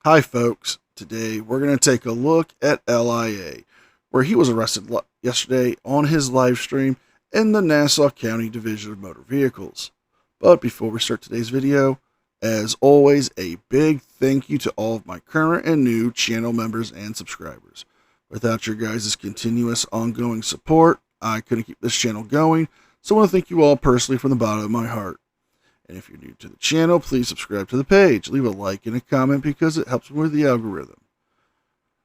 Hi folks, today we're going to take a look at LIA, where he was arrested yesterday on his live stream in the Nassau County Division of Motor Vehicles. But before we start today's video, as always, a big thank you to all of my current and new channel members and subscribers. Without your guys' continuous ongoing support, I couldn't keep this channel going, so I want to thank you all personally from the bottom of my heart. And if you're new to the channel, please subscribe to the page. Leave a like and a comment because it helps me with the algorithm.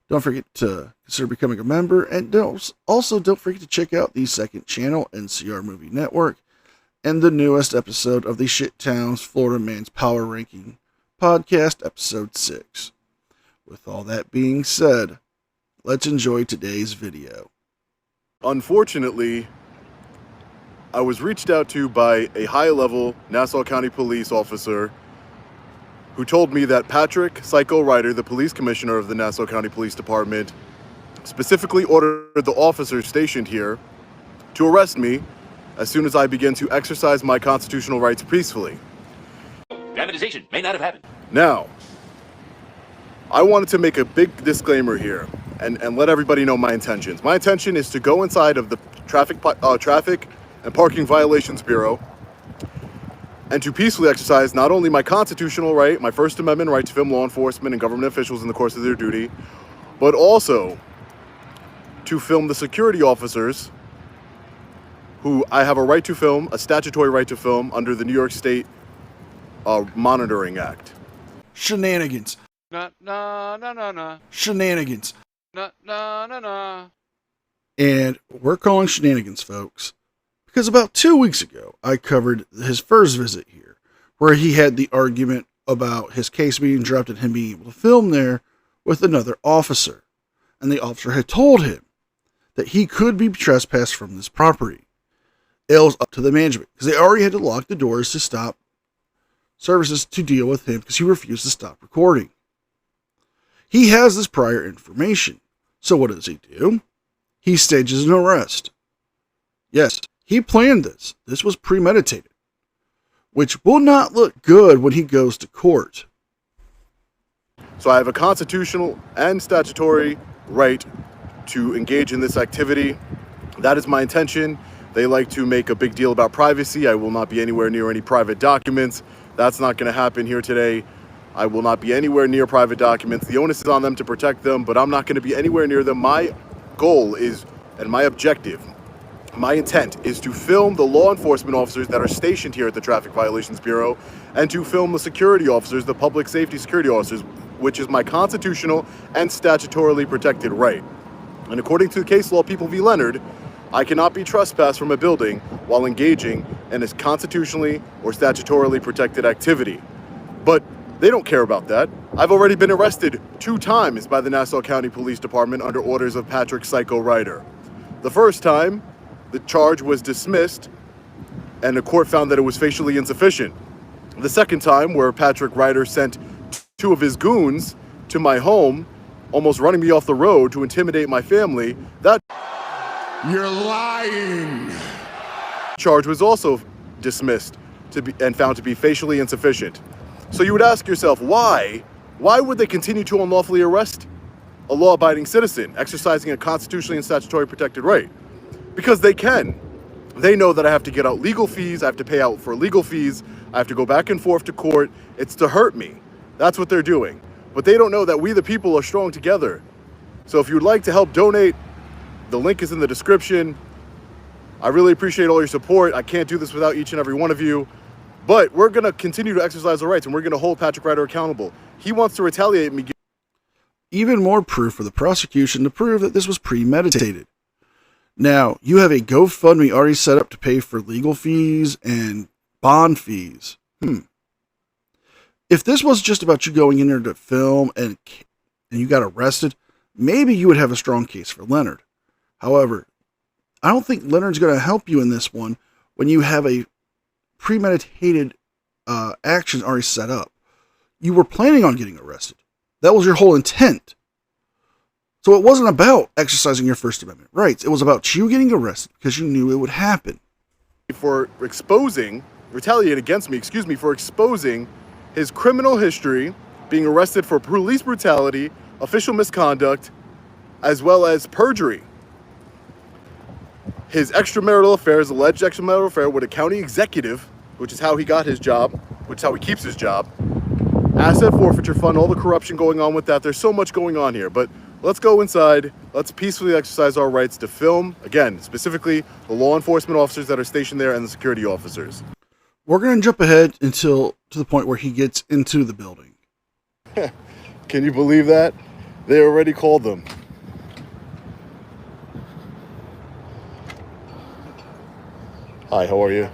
Don't forget to consider becoming a member. And don't forget to check out the second channel, NCR Movie Network, and the newest episode of the Shit Towns Florida Man's Power Ranking podcast, episode 6. With all that being said, let's enjoy today's video. Unfortunately, I was reached out to by a high-level Nassau County police officer who told me that Patrick Psycho Ryder, the police commissioner of the Nassau County Police Department, specifically ordered the officers stationed here to arrest me as soon as I begin to exercise my constitutional rights peacefully. Premeditation may not have happened. Now, I wanted to make a big disclaimer here and let everybody know my intentions. My intention is to go inside of the Traffic and Parking Violations Bureau and to peacefully exercise not only my constitutional right, my First Amendment right to film law enforcement and government officials in the course of their duty, but also to film the security officers who I have a right to film, a statutory right to film under the New York State Monitoring Act. Shenanigans. Na. Shenanigans. Na. And we're calling shenanigans, folks, because about 2 weeks ago, I covered his first visit here, where he had the argument about his case being dropped and him being able to film there with another officer. And the officer had told him that he could be trespassed from this property. It was up to the management, because they already had to lock the doors to stop services to deal with him because he refused to stop recording. He has this prior information. So what does he do? He stages an arrest. Yes, he planned this. This was premeditated, which will not look good when he goes to court. So I have a constitutional and statutory right to engage in this activity. That is my intention. They like to make a big deal about privacy. I will not be anywhere near any private documents. That's not going to happen here today. I will not be anywhere near private documents. The onus is on them to protect them, but I'm not going to be anywhere near them. My goal is, and my objective, my intent is to film the law enforcement officers that are stationed here at the Traffic Violations Bureau and to film the security officers, the public safety security officers, which is my constitutional and statutorily protected right. And according to the case law, People v. Leonard, I cannot be trespassed from a building while engaging in a constitutionally or statutorily protected activity. But they don't care about that. I've already been arrested 2 times by the Nassau County Police Department under orders of Patrick Psycho Ryder. The first time, the charge was dismissed and the court found that it was facially insufficient. The second time, where Patrick Ryder sent 2 of his goons to my home, almost running me off the road to intimidate my family, that You're lying. charge was also dismissed and found to be facially insufficient. So you would ask yourself, why? Why would they continue to unlawfully arrest a law-abiding citizen exercising a constitutionally and statutorily protected right? Because they can. They know that I have to get out legal fees, I have to pay out for legal fees, I have to go back and forth to court. It's to hurt me. That's what they're doing. But they don't know that we the people are strong together. So if you'd like to help donate, the link is in the description. I really appreciate all your support. I can't do this without each and every one of you. But we're going to continue to exercise our rights, and we're going to hold Patrick Ryder accountable. He wants to retaliate me. Even more proof for the prosecution to prove that this was premeditated. Now, you have a GoFundMe already set up to pay for legal fees and bond fees. If this was just about you going in there to film and you got arrested, maybe you would have a strong case for Leonard. However, I don't think Leonard's going to help you in this one when you have a premeditated action already set up. You were planning on getting arrested. That was your whole intent. So it wasn't about exercising your First Amendment rights. It was about you getting arrested because you knew it would happen. For retaliate against me, for exposing his criminal history, being arrested for police brutality, official misconduct, as well as perjury. His extramarital affairs, alleged extramarital affair with a county executive, which is how he got his job, which is how he keeps his job. Asset forfeiture fund, all the corruption going on with that. There's so much going on here, but let's go inside. Let's peacefully exercise our rights to film, again, specifically the law enforcement officers that are stationed there and the security officers. We're going to jump ahead to the point where he gets into the building. Can you believe that? They already called them. Hi, how are you?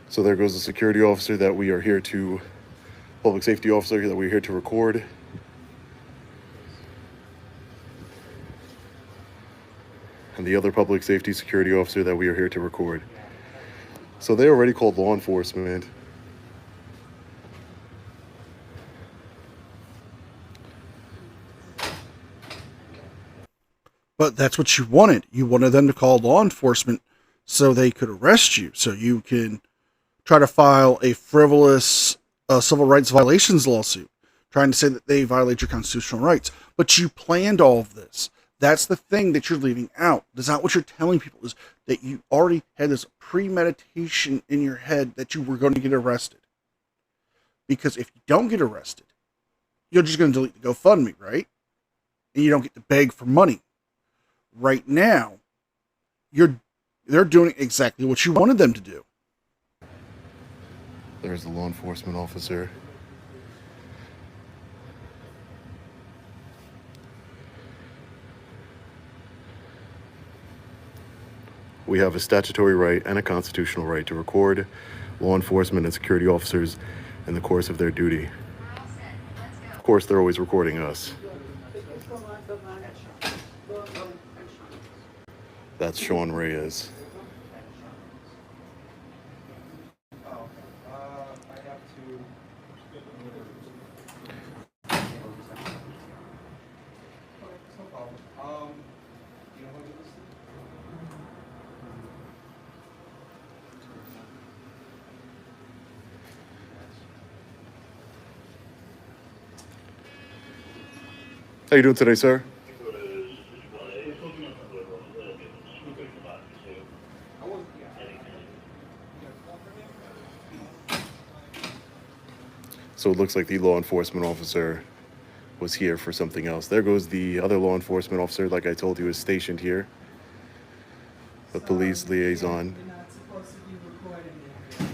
So there goes the security officer that we are here to, public safety officer that we're here to record. And the other public safety security officer that we are here to record. So they already called law enforcement. But that's what you wanted. You wanted them to call law enforcement so they could arrest you, so you can try to file a frivolous civil rights violations lawsuit, trying to say that they violate your constitutional rights. But you planned all of this. That's the thing that you're leaving out. That's not what you're telling people, is that you already had this premeditation in your head that you were going to get arrested. Because if you don't get arrested, you're just going to delete the GoFundMe, right? And you don't get to beg for money. Right now, they're doing exactly what you wanted them to do. There's the law enforcement officer. We have a statutory right and a constitutional right to record law enforcement and security officers in the course of their duty. Of course, they're always recording us. That's Sean Reyes. How you doing today, sir? So it looks like the law enforcement officer was here for something else. There goes the other law enforcement officer, like I told you, is stationed here. The police liaison. You're not supposed to be recording it.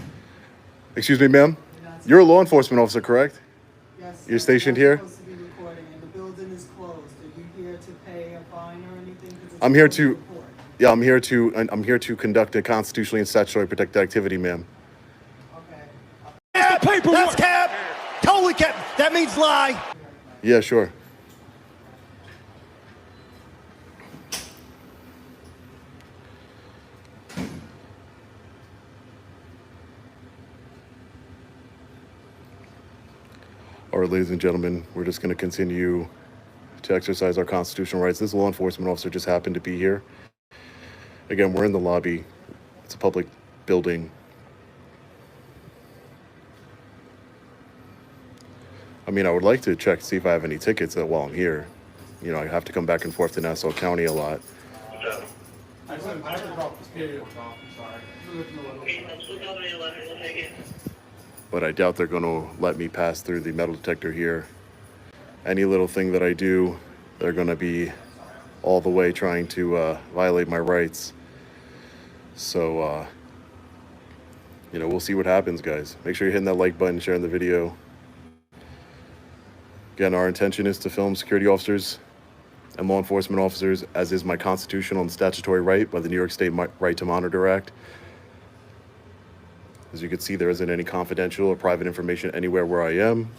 Excuse me, ma'am? You're a law enforcement officer, correct? Yes, You're sir. stationed You're here? not supposed to be recording, and the building is closed. Are you here to pay a fine or anything? 'Cause it's I'm here a public to, report. yeah, I'm here to conduct a constitutionally and statutorily protected activity, ma'am. Okay. Cap, that's cap. Totally cap. That means lie. Yeah, sure. All right, ladies and gentlemen, we're just going to continue to exercise our constitutional rights. This law enforcement officer just happened to be here. Again, we're in the lobby. It's a public building. I mean, I would like to check to see if I have any tickets while I'm here. You know, I have to come back and forth to Nassau County a lot. But I doubt they're going to let me pass through the metal detector here. Any little thing that I do, they're going to be all the way trying to violate my rights. So, you know, we'll see what happens, guys. Make sure you're hitting that like button, sharing the video. Again, our intention is to film security officers and law enforcement officers, as is my constitutional and statutory right by the New York State Right to Monitor Act. As you can see, there isn't any confidential or private information anywhere where I am.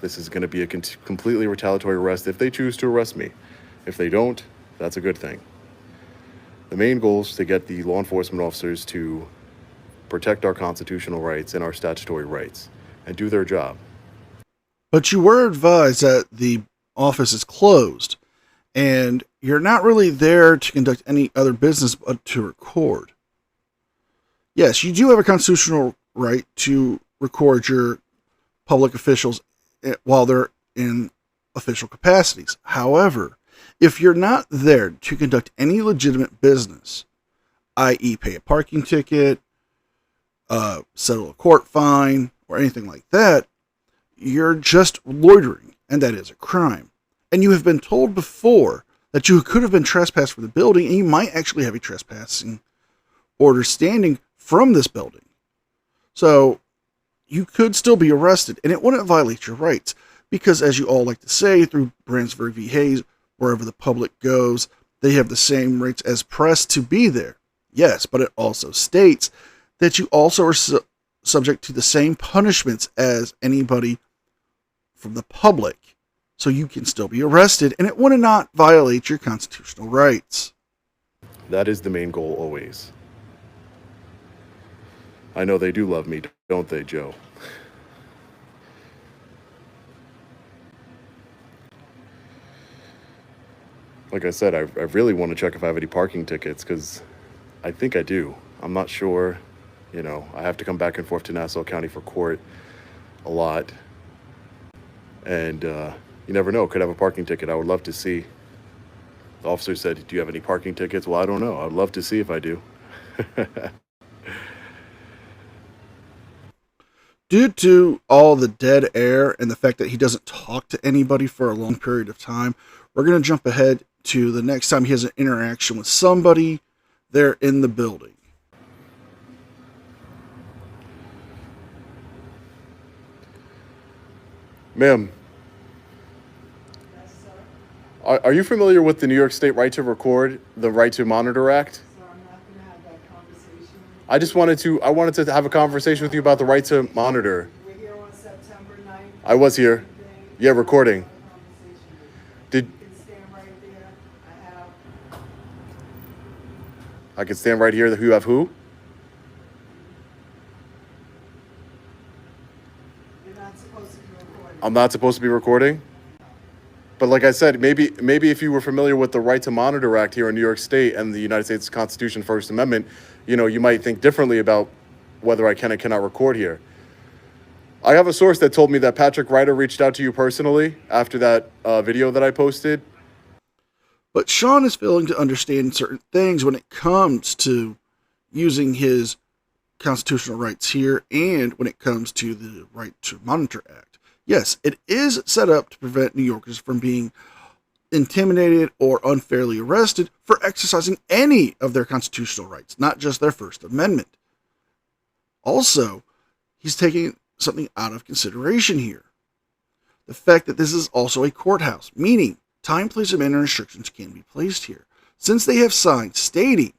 This is going to be a completely retaliatory arrest if they choose to arrest me. If they don't, that's a good thing. The main goal is to get the law enforcement officers to protect our constitutional rights and our statutory rights and do their job. But you were advised that the office is closed, and you're not really there to conduct any other business but to record. Yes, you do have a constitutional right to record your public officials while they're in official capacities. However, if you're not there to conduct any legitimate business, i.e., pay a parking ticket, settle a court fine, or anything like that, you're just loitering, and that is a crime. And you have been told before that you could have been trespassed from the building, and you might actually have a trespassing order standing from this building. So you could still be arrested, and it wouldn't violate your rights, because as you all like to say through Brandsburg v. Hayes, wherever the public goes, they have the same rights as press to be there. Yes, but it also states that you also are subject to the same punishments as anybody from the public. So you can still be arrested, and it would not violate your constitutional rights. That is the main goal always. I know they do love me, don't they, Joe? Like I said, I really want to check if I have any parking tickets, because I think I do. I'm not sure. You know, I have to come back and forth to Nassau County for court a lot. And you never know, could have a parking ticket. I would love to see. The officer said, do you have any parking tickets? Well, I don't know. I'd love to see if I do. Due to all the dead air and the fact that he doesn't talk to anybody for a long period of time, we're going to jump ahead to the next time he has an interaction with somebody there in the building. Ma'am, are you familiar with the New York State Right to Record, the Right to Monitor Act? So I'm not gonna have that conversation. I wanted to have a conversation with you about the right to monitor. We're here on September 9th. I was here. Yeah, recording. Did You can stand right there. I can stand right here? Who have who? You're not supposed to be recording. I'm not supposed to be recording? But like I said, maybe if you were familiar with the Right to Monitor Act here in New York State and the United States Constitution First Amendment, you know, you might think differently about whether I can or cannot record here. I have a source that told me that Patrick Ryder reached out to you personally after that video that I posted. But Sean is failing to understand certain things when it comes to using his constitutional rights here and when it comes to the Right to Monitor Act. Yes, it is set up to prevent New Yorkers from being intimidated or unfairly arrested for exercising any of their constitutional rights, not just their First Amendment. Also, he's taking something out of consideration here. The fact that this is also a courthouse, meaning time, place, and manner restrictions can be placed here. Since they have signs stating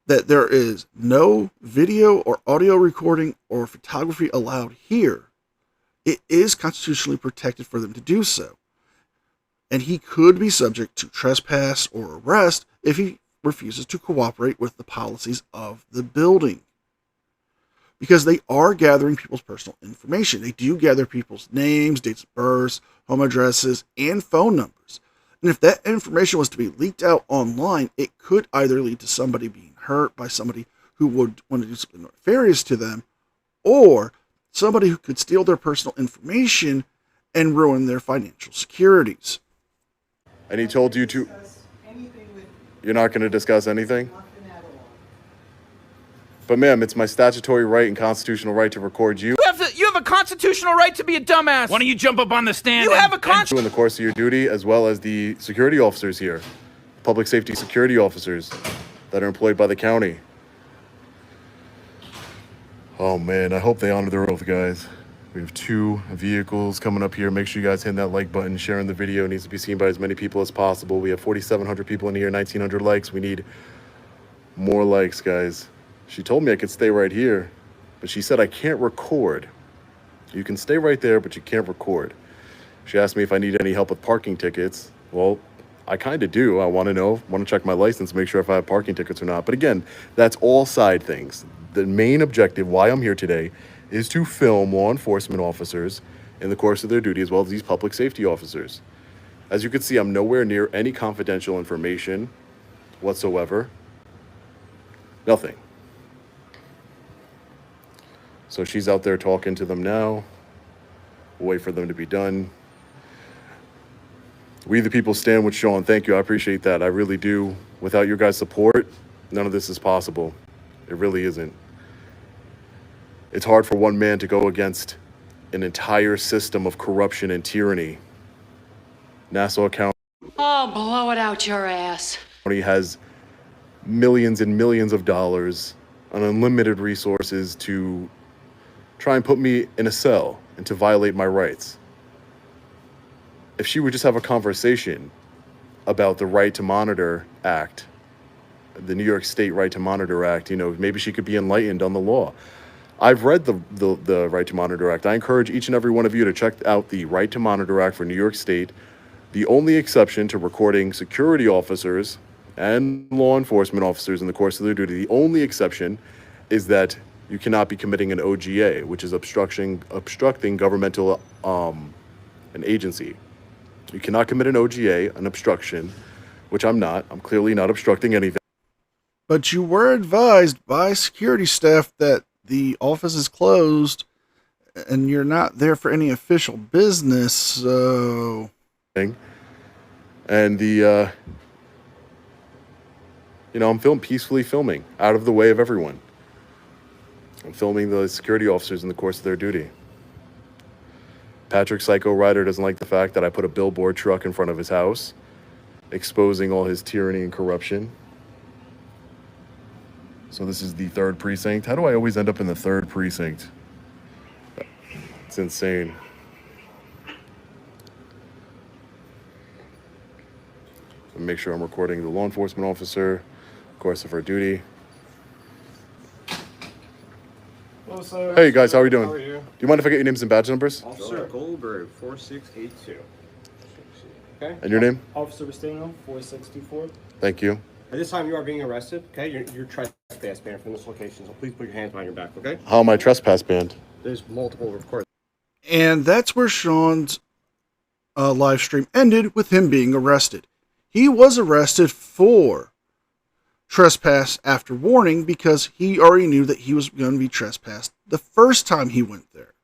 that there is no video or audio recording or photography allowed here, it is constitutionally protected for them to do so. And he could be subject to trespass or arrest if he refuses to cooperate with the policies of the building. Because they are gathering people's personal information. They do gather people's names, dates of birth, home addresses, and phone numbers. And if that information was to be leaked out online, it could either lead to somebody being hurt by somebody who would want to do something nefarious to them, or somebody who could steal their personal information and ruin their financial securities. And he told you to... You're not going to discuss anything? But ma'am, it's my statutory right and constitutional right to record you. You have a constitutional right to be a dumbass. Why don't you jump up on the stand? You have a constitutional... In the course of your duty, as well as the security officers here. Public safety security officers that are employed by the county. Oh man, I hope they honor their oath, guys. We have 2 vehicles coming up here. Make sure you guys hit that like button. Sharing the video needs to be seen by as many people as possible. We have 4,700 people in here, 1,900 likes. We need more likes, guys. She told me I could stay right here, but she said I can't record. You can stay right there, but you can't record. She asked me if I need any help with parking tickets. Well, I kind of do. I want to check my license, make sure if I have parking tickets or not. But again, that's all side things. The main objective, why I'm here today, is to film law enforcement officers in the course of their duty, as well as these public safety officers. As you can see, I'm nowhere near any confidential information whatsoever. Nothing. So she's out there talking to them now. We'll wait for them to be done. We the people stand with Sean. Thank you. I appreciate that. I really do. Without your guys' support, none of this is possible. It really isn't. It's hard for one man to go against an entire system of corruption and tyranny. Nassau County Oh, blow it out your ass. has millions and millions of dollars and unlimited resources to try and put me in a cell and to violate my rights. If she would just have a conversation about the Right to Monitor Act, the New York State Right to Monitor Act, maybe she could be enlightened on the law. I've read the Right to Monitor Act. I encourage each and every one of you to check out the Right to Monitor Act for New York State. The only exception to recording security officers and law enforcement officers in the course of their duty, the only exception is that you cannot be committing an OGA, which is obstructing governmental an agency. You cannot commit an OGA, an obstruction, which I'm not. I'm clearly not obstructing anything. But you were advised by security staff that the office is closed and you're not there for any official business, so... And I'm peacefully filming out of the way of everyone. I'm filming the security officers in the course of their duty. Patrick Psycho Rider doesn't like the fact that I put a billboard truck in front of his house, exposing all his tyranny and corruption. So this is the 3rd precinct. How do I always end up in the 3rd precinct? It's insane. Make sure I'm recording the law enforcement officer, of course, of her duty. Hello, sir. Hey guys, how are you doing? How are you? Do you mind if I get your names and badge numbers? Officer Goldberg, 4682. Okay. And your name? Officer Rustino, 4624. Thank you. At this time, you are being arrested. Okay, you're trespass banned from this location, so please put your hands behind your back. Okay. How am I trespass banned? There's multiple reports. And that's where Sean's live stream ended, with him being arrested. He was arrested for trespass after warning because he already knew that he was going to be trespassed the first time he went there.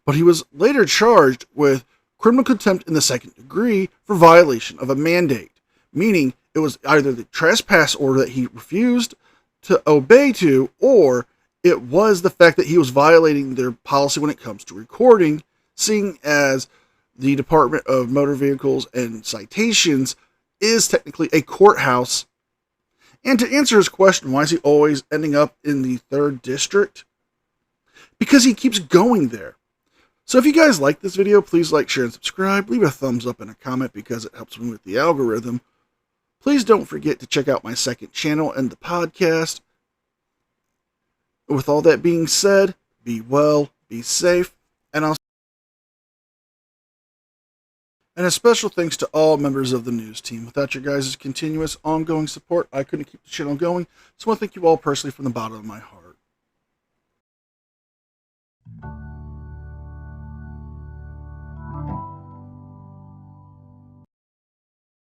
But he was later charged with criminal contempt in the 2nd degree for violation of a mandate, meaning it was either the trespass order that he refused to obey to, or it was the fact that he was violating their policy when it comes to recording, seeing as the Department of Motor Vehicles and Citations is technically a courthouse. And to answer his question, why is he always ending up in the 3rd district? Because he keeps going there. So if you guys like this video, please like, share, and subscribe. Leave a thumbs up and a comment because it helps me with the algorithm. Please don't forget to check out my 2nd channel and the podcast. With all that being said, be well, be safe, and a special thanks to all members of the news team. Without your guys' continuous, ongoing support, I couldn't keep the channel going. So I want to thank you all personally from the bottom of my heart.